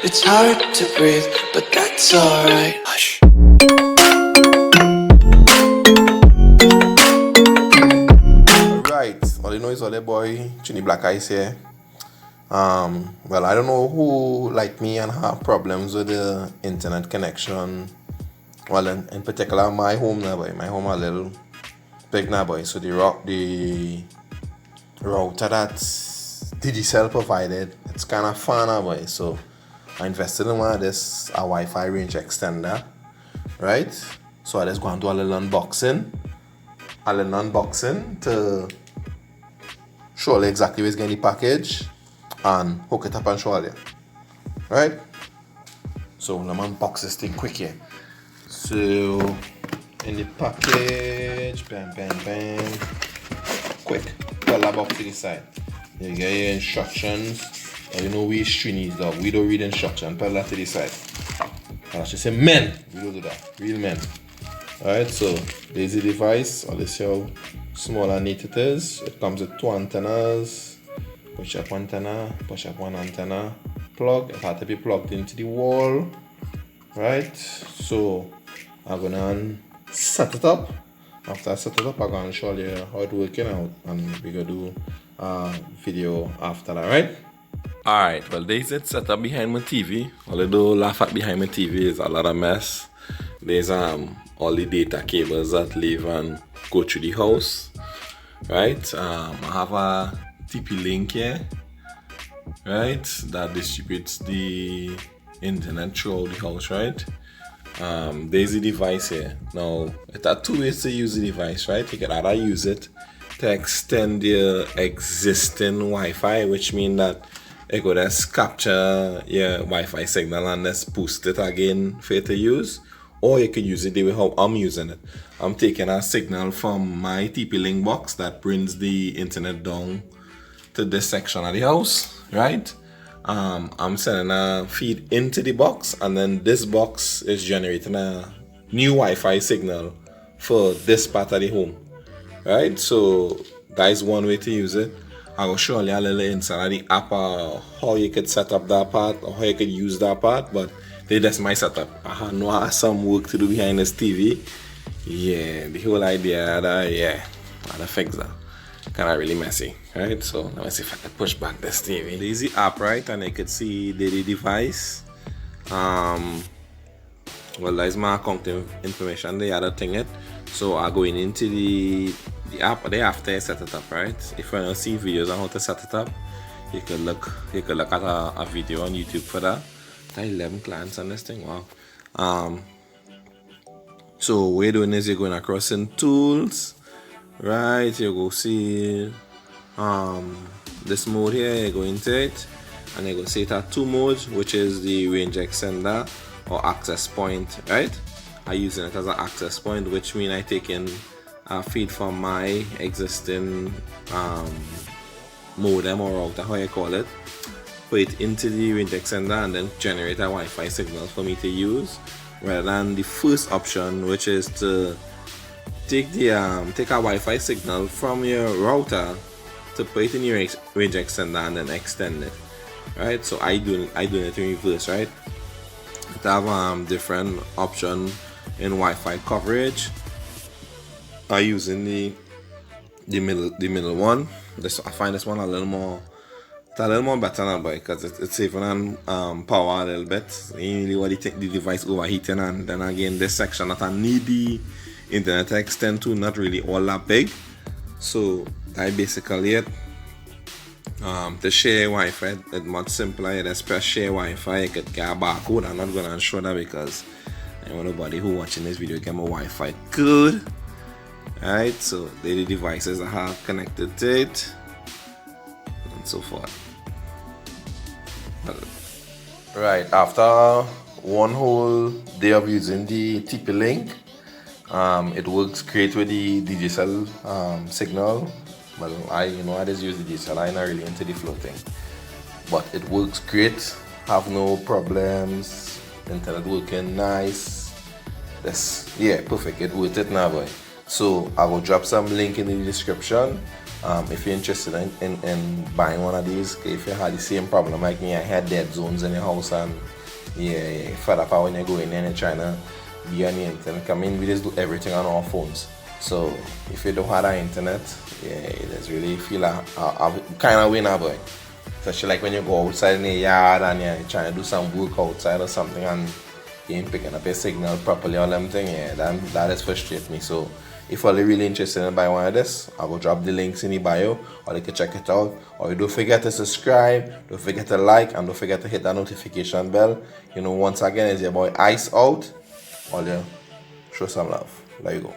It's hard to breathe, but that's alright. Hush. Alright, all you know is all the boy Chini Black Eyes here. Well, I don't know who like me and have problems with the internet connection. Well, in particular, my home now, boy. My home a little big now, boy. So the router that Digicel provided, it's kind of fun now, boy. So I invested in one of this, a Wi-Fi range extender, right? So I just go and do a little unboxing to show you exactly what's getting the package and hook it up and show you, right? So let me unbox this thing quick here. So in the package, bang, quick, pull that box to the side. You get your instructions. You know we Trinidad dog. We don't read instructions. Pull that to the side. And I should say men. We don't do that. Real men. Alright, so there's the device. I'll see how small and neat it is. It comes with two antennas. Push up antenna, push up one antenna. Plug. It has to be plugged into the wall. Right? So I'm gonna set it up. After I set it up, I'm gonna show you how it's working out, and we're gonna do a video after that, right? Alright, well, there's it set up behind my TV. All I do laugh at behind my TV is a lot of mess. There's all the data cables that leave and go through the house, right? I have a TP-Link here, right? That distributes the internet throughout the house, right? There's the device here. Now, there are two ways to use the device, right? You can either use it to extend your existing Wi-Fi, which means that it could just capture your Wi-Fi signal and just boost it again for you to use. Or you can use it the way how I'm using it. I'm taking a signal from my TP-Link box that brings the internet down to this section of the house, right? I'm sending a feed into the box, and then this box is generating a new Wi-Fi signal for this part of the home, right? So that is one way to use it. I will show you a little inside of the app how you could set up that part or how you could use that part, but that's my setup. I know some work to do behind this TV. Yeah, the whole idea that I had fix that. Kind of really messy, right? So let me see if I can push back this TV. There's the app, right? And I could see the device. Well, there's my account information. The other thing it. So I going into the app the after I set it up, right? If you want to see videos on how to set it up, you could look at a video on YouTube for that. 11 clients on this thing. Wow. So what you're doing is you're going across in tools, right? You go see this mode here. You go into it, and you go see it at two modes, which is the range extender or access point, right? I'm using it as an access point, which means I take in a feed from my existing modem or router, how you call it, put it into the range extender, and then generate a Wi-Fi signal for me to use, rather than the first option, which is to take a Wi-Fi signal from your router to put it in your range extender and then extend it, right? So I do it in reverse, right? It have different option in Wi-Fi coverage. I using the middle one. I find this one a little more better now, boy, because it's saving on power a little bit. You really want to take the device overheating, and then again this section that I need the internet to extend to not really all that big. So I basically it. To share Wi-Fi, it's much simpler. You just press share Wi-Fi. You could get a barcode. I'm not gonna show that because I want nobody who watching this video get my Wi-Fi good. Alright, so the devices I have connected to it and so forth. Right, after one whole day of using the TP-Link, it works great with the Digicel signal. Well, I just use the Digicel. I'm not really into the floating, but it works great. Have no problems. Internet working nice. Perfect. It worth it now, boy. So I will drop some link in the description. If you're interested in buying one of these, if you had the same problem like me, I had dead zones in your house and you're fed up when you go in and you're trying to be on the internet. I mean, we just do everything on our phones. So if you don't have the internet, you just really feel a kind of winner, boy. Especially like when you go outside in the yard and you're trying to do some work outside or something and you ain't picking up your signal properly or something, that is frustrates me. So if you're really interested in buying one of this, I will drop the links in the bio, or you can check it out. Or you don't forget to subscribe, don't forget to like, and don't forget to hit that notification bell. Once again, it's your boy Ice out. All you show some love. There you go.